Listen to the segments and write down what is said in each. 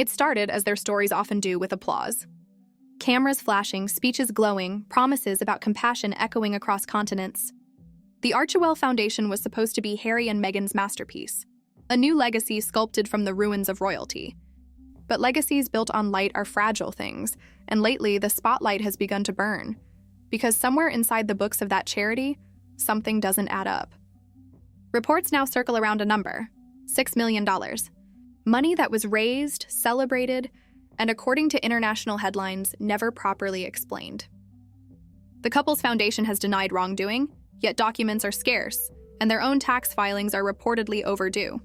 It started, as their stories often do, with applause. Cameras flashing, speeches glowing, promises about compassion echoing across continents. The Archewell Foundation was supposed to be Harry and Meghan's masterpiece, a new legacy sculpted from the ruins of royalty. But legacies built on light are fragile things, and lately the spotlight has begun to burn. Because somewhere inside the books of that charity, something doesn't add up. Reports now circle around a number: $6 million. Money that was raised, celebrated, and according to international headlines, never properly explained. The couple's foundation has denied wrongdoing, yet documents are scarce, and their own tax filings are reportedly overdue.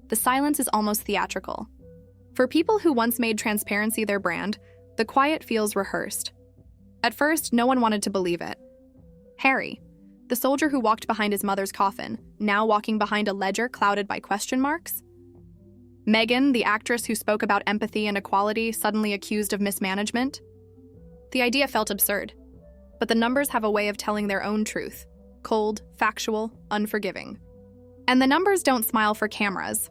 The silence is almost theatrical. For people who once made transparency their brand, the quiet feels rehearsed. At first, no one wanted to believe it. Harry, the soldier who walked behind his mother's coffin, now walking behind a ledger clouded by question marks? Meghan, the actress who spoke about empathy and equality, suddenly accused of mismanagement? The idea felt absurd, but the numbers have a way of telling their own truth: cold, factual, unforgiving. And the numbers don't smile for cameras.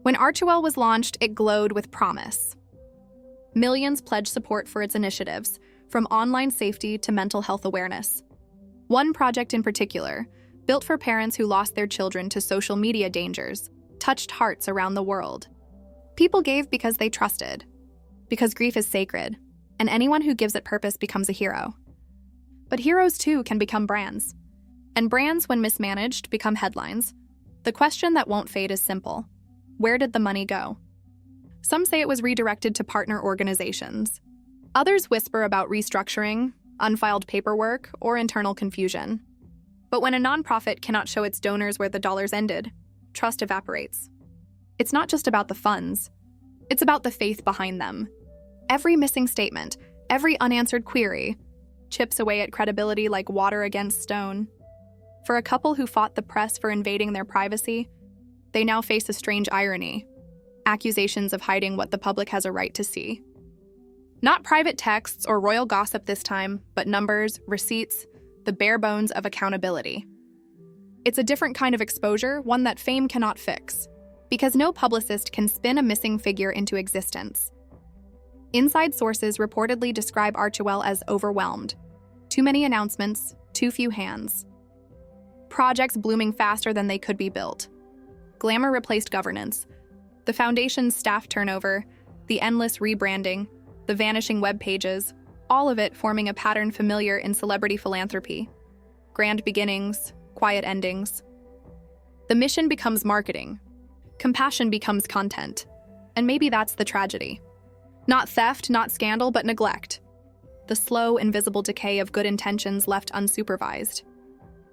When Archewell was launched, it glowed with promise. Millions pledged support for its initiatives, from online safety to mental health awareness. One project in particular, built for parents who lost their children to social media dangers, touched hearts around the world. People gave because they trusted, because grief is sacred, and anyone who gives it purpose becomes a hero. But heroes, too, can become brands. And brands, when mismanaged, become headlines. The question that won't fade is simple: where did the money go? Some say it was redirected to partner organizations. Others whisper about restructuring, unfiled paperwork, or internal confusion. But when a nonprofit cannot show its donors where the dollars ended, trust evaporates. It's not just about the funds. It's about the faith behind them. Every missing statement, every unanswered query, chips away at credibility like water against stone. For a couple who fought the press for invading their privacy, they now face a strange irony: accusations of hiding what the public has a right to see. Not private texts or royal gossip this time, but numbers, receipts, the bare bones of accountability. It's a different kind of exposure, one that fame cannot fix, because no publicist can spin a missing figure into existence. Inside sources reportedly describe Archewell as overwhelmed. Too many announcements, too few hands. Projects blooming faster than they could be built. Glamour replaced governance. The foundation's staff turnover, the endless rebranding, the vanishing web pages, all of it forming a pattern familiar in celebrity philanthropy. Grand beginnings, quiet endings. The mission becomes marketing. Compassion becomes content. And maybe that's the tragedy. Not theft, not scandal, but neglect. The slow, invisible decay of good intentions left unsupervised.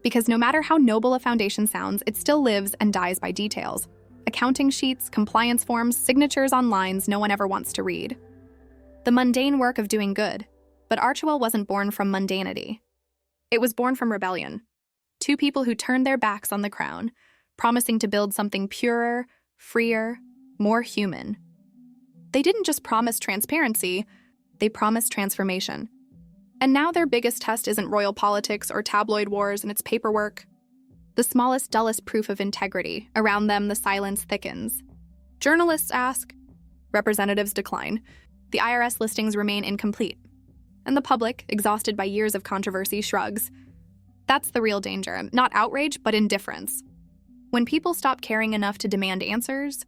Because no matter how noble a foundation sounds, it still lives and dies by details. Accounting sheets, compliance forms, signatures on lines no one ever wants to read. The mundane work of doing good. But Archewell wasn't born from mundanity. It was born from rebellion. Two people who turned their backs on the crown, promising to build something purer, freer, more human. They didn't just promise transparency, they promised transformation. And now their biggest test isn't royal politics or tabloid wars and its paperwork. The smallest, dullest proof of integrity. Around them, the silence thickens. Journalists ask. Representatives decline. The IRS listings remain incomplete. And the public, exhausted by years of controversy, shrugs. That's the real danger, not outrage, but indifference. When people stop caring enough to demand answers,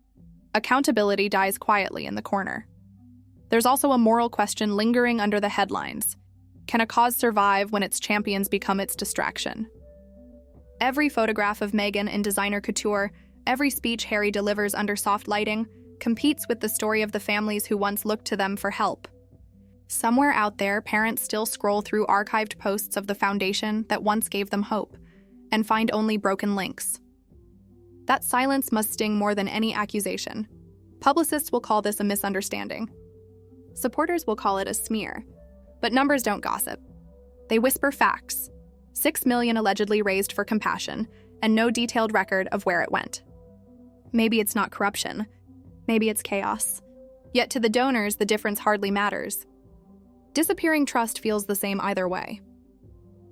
accountability dies quietly in the corner. There's also a moral question lingering under the headlines. Can a cause survive when its champions become its distraction? Every photograph of Meghan in designer couture, every speech Harry delivers under soft lighting, competes with the story of the families who once looked to them for help. Somewhere out there, parents still scroll through archived posts of the foundation that once gave them hope, and find only broken links. That silence must sting more than any accusation. Publicists will call this a misunderstanding. Supporters will call it a smear. But numbers don't gossip. They whisper facts. 6 million allegedly raised for compassion, and no detailed record of where it went. Maybe it's not corruption. Maybe it's chaos. Yet to the donors, the difference hardly matters. Disappearing trust feels the same either way.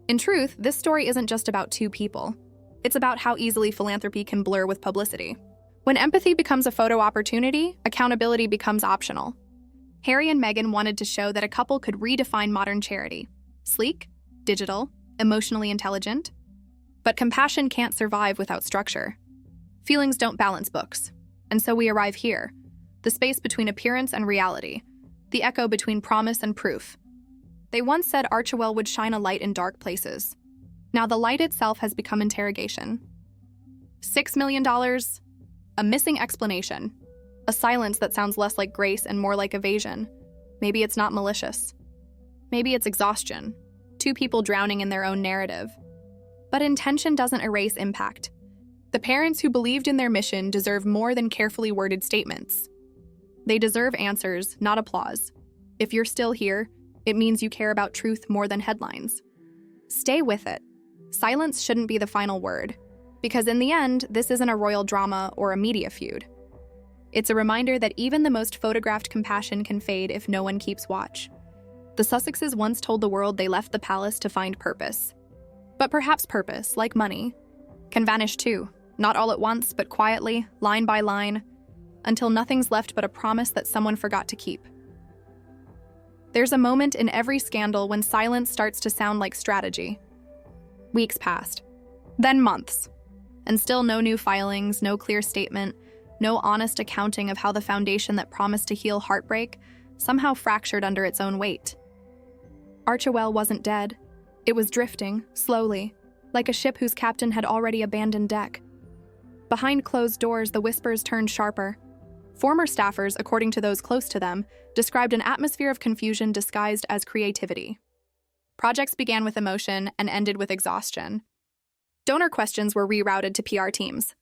In truth, this story isn't just about two people. It's about how easily philanthropy can blur with publicity. When empathy becomes a photo opportunity, accountability becomes optional. Harry and Meghan wanted to show that a couple could redefine modern charity. Sleek, digital, emotionally intelligent. But compassion can't survive without structure. Feelings don't balance books. And so we arrive here, the space between appearance and reality, the echo between promise and proof. They once said Archewell would shine a light in dark places. Now the light itself has become interrogation. $6 million? A missing explanation. A silence that sounds less like grace and more like evasion. Maybe it's not malicious. Maybe it's exhaustion. Two people drowning in their own narrative. But intention doesn't erase impact. The parents who believed in their mission deserve more than carefully worded statements. They deserve answers, not applause. If you're still here, it means you care about truth more than headlines. Stay with it. Silence shouldn't be the final word, because in the end, this isn't a royal drama or a media feud. It's a reminder that even the most photographed compassion can fade if no one keeps watch. The Sussexes once told the world they left the palace to find purpose. But perhaps purpose, like money, can vanish too, not all at once, but quietly, line by line, until nothing's left but a promise that someone forgot to keep. There's a moment in every scandal when silence starts to sound like strategy. Weeks passed, then months, and still no new filings, no clear statement, no honest accounting of how the foundation that promised to heal heartbreak somehow fractured under its own weight. Archewell wasn't dead. It was drifting, slowly, like a ship whose captain had already abandoned deck. Behind closed doors, the whispers turned sharper. Former staffers, according to those close to them, described an atmosphere of confusion disguised as creativity. Projects began with emotion and ended with exhaustion. Donor questions were rerouted to PR teams.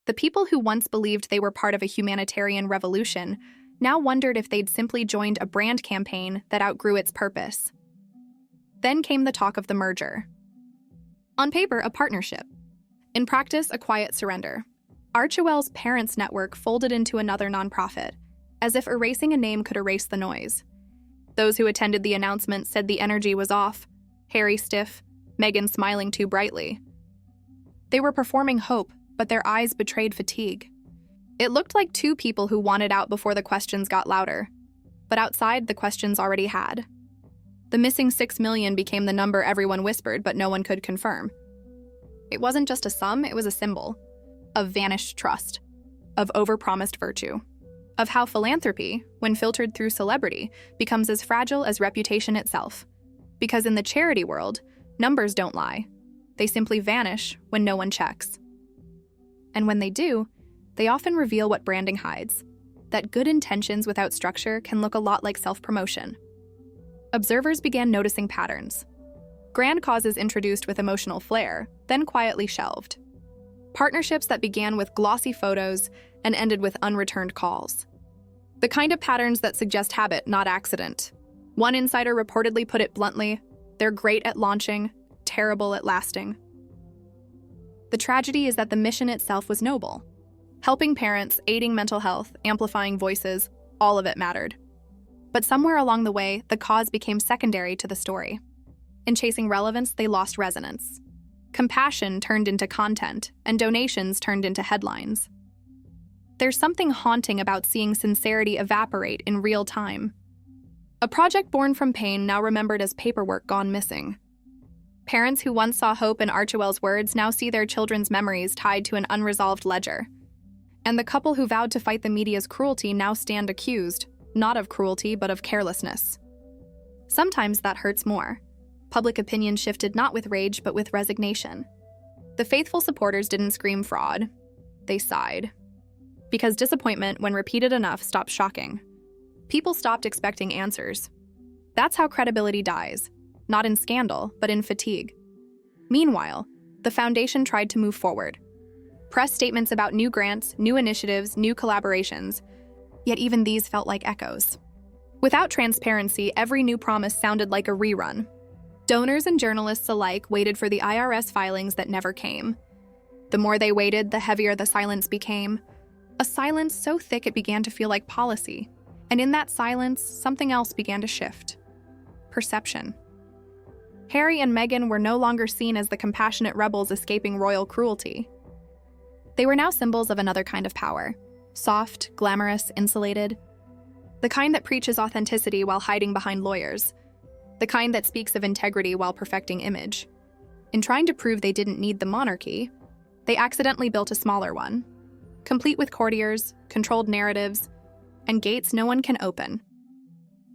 The people who once believed they were part of a humanitarian revolution now wondered if they'd simply joined a brand campaign that outgrew its purpose. Then came the talk of the merger. On paper, a partnership. In practice, a quiet surrender. Archewell's parents' network folded into another nonprofit, as if erasing a name could erase the noise. Those who attended the announcement said the energy was off, Harry stiff, Meghan smiling too brightly. They were performing hope, but their eyes betrayed fatigue. It looked like two people who wanted out before the questions got louder. But outside, the questions already had. The missing $6 million became the number everyone whispered, but no one could confirm. It wasn't just a sum, it was a symbol. Of vanished trust. Of overpromised virtue. Of how philanthropy, when filtered through celebrity, becomes as fragile as reputation itself. Because in the charity world, numbers don't lie. They simply vanish when no one checks. And when they do, they often reveal what branding hides. That good intentions without structure can look a lot like self-promotion. Observers began noticing patterns. Grand causes introduced with emotional flair, then quietly shelved. Partnerships that began with glossy photos and ended with unreturned calls. The kind of patterns that suggest habit, not accident. One insider reportedly put it bluntly, they're great at launching, terrible at lasting. The tragedy is that the mission itself was noble. Helping parents, aiding mental health, amplifying voices, all of it mattered. But somewhere along the way, the cause became secondary to the story. In chasing relevance, they lost resonance. Compassion turned into content, and donations turned into headlines. There's something haunting about seeing sincerity evaporate in real time. A project born from pain now remembered as paperwork gone missing. Parents who once saw hope in Archewell's words now see their children's memories tied to an unresolved ledger. And the couple who vowed to fight the media's cruelty now stand accused, not of cruelty, but of carelessness. Sometimes that hurts more. Public opinion shifted not with rage, but with resignation. The faithful supporters didn't scream fraud. They sighed. Because disappointment, when repeated enough, stopped shocking. People stopped expecting answers. That's how credibility dies, not in scandal, but in fatigue. Meanwhile, the foundation tried to move forward. Press statements about new grants, new initiatives, new collaborations, yet even these felt like echoes. Without transparency, every new promise sounded like a rerun. Donors and journalists alike waited for the IRS filings that never came. The more they waited, the heavier the silence became. A silence so thick it began to feel like policy. And in that silence, something else began to shift. Perception. Harry and Meghan were no longer seen as the compassionate rebels escaping royal cruelty. They were now symbols of another kind of power. Soft, glamorous, insulated. The kind that preaches authenticity while hiding behind lawyers. The kind that speaks of integrity while perfecting image. In trying to prove they didn't need the monarchy, they accidentally built a smaller one, complete with courtiers, controlled narratives, and gates no one can open.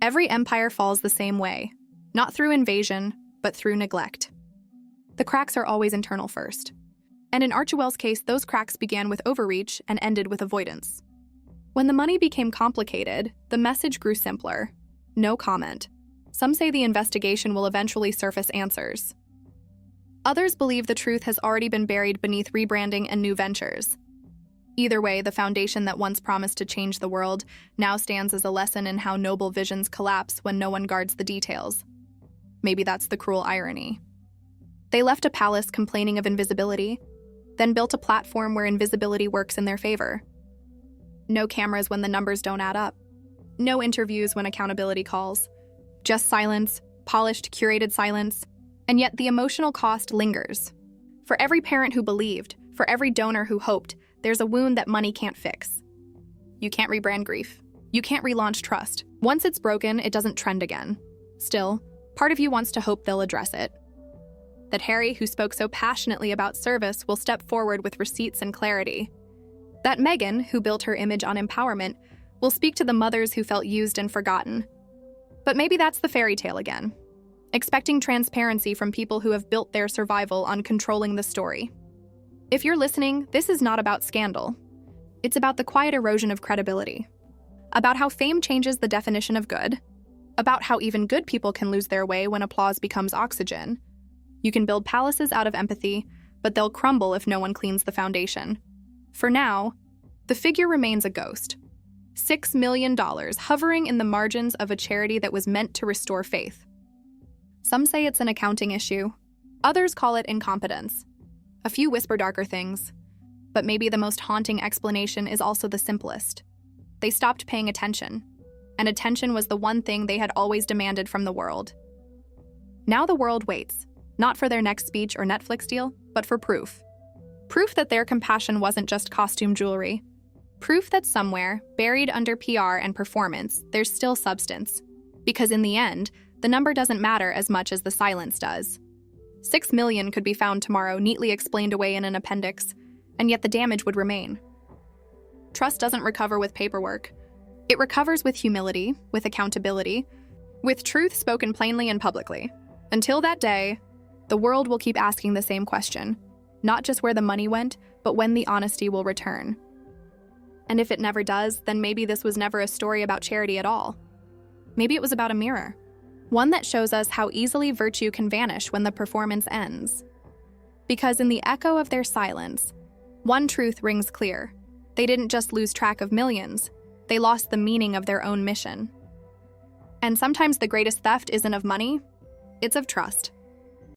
Every empire falls the same way, not through invasion, but through neglect. The cracks are always internal first. And in Archewell's case, those cracks began with overreach and ended with avoidance. When the money became complicated, the message grew simpler. No comment. Some say the investigation will eventually surface answers. Others believe the truth has already been buried beneath rebranding and new ventures. Either way, the foundation that once promised to change the world now stands as a lesson in how noble visions collapse when no one guards the details. Maybe that's the cruel irony. They left a palace complaining of invisibility, then built a platform where invisibility works in their favor. No cameras when the numbers don't add up. No interviews when accountability calls. Just silence, polished, curated silence. And yet the emotional cost lingers. For every parent who believed, for every donor who hoped, there's a wound that money can't fix. You can't rebrand grief. You can't relaunch trust. Once it's broken, it doesn't trend again. Still, part of you wants to hope they'll address it. That Harry, who spoke so passionately about service, will step forward with receipts and clarity. That Meghan, who built her image on empowerment, will speak to the mothers who felt used and forgotten. But maybe that's the fairy tale again. Expecting transparency from people who have built their survival on controlling the story. If you're listening, this is not about scandal. It's about the quiet erosion of credibility. About how fame changes the definition of good. About how even good people can lose their way when applause becomes oxygen. You can build palaces out of empathy, but they'll crumble if no one cleans the foundation. For now, the figure remains a ghost. $6 million hovering in the margins of a charity that was meant to restore faith. Some say it's an accounting issue. Others call it incompetence. A few whisper darker things. But maybe the most haunting explanation is also the simplest. They stopped paying attention. And attention was the one thing they had always demanded from the world. Now the world waits. Not for their next speech or Netflix deal, but for proof. Proof that their compassion wasn't just costume jewelry. Proof that somewhere, buried under PR and performance, there's still substance. Because in the end, the number doesn't matter as much as the silence does. 6 million could be found tomorrow neatly explained away in an appendix, and yet the damage would remain. Trust doesn't recover with paperwork. It recovers with humility, with accountability, with truth spoken plainly and publicly. Until that day, the world will keep asking the same question, not just where the money went, but when the honesty will return. And if it never does, then maybe this was never a story about charity at all. Maybe it was about a mirror. One that shows us how easily virtue can vanish when the performance ends. Because in the echo of their silence, one truth rings clear. They didn't just lose track of millions, they lost the meaning of their own mission. And sometimes the greatest theft isn't of money, it's of trust.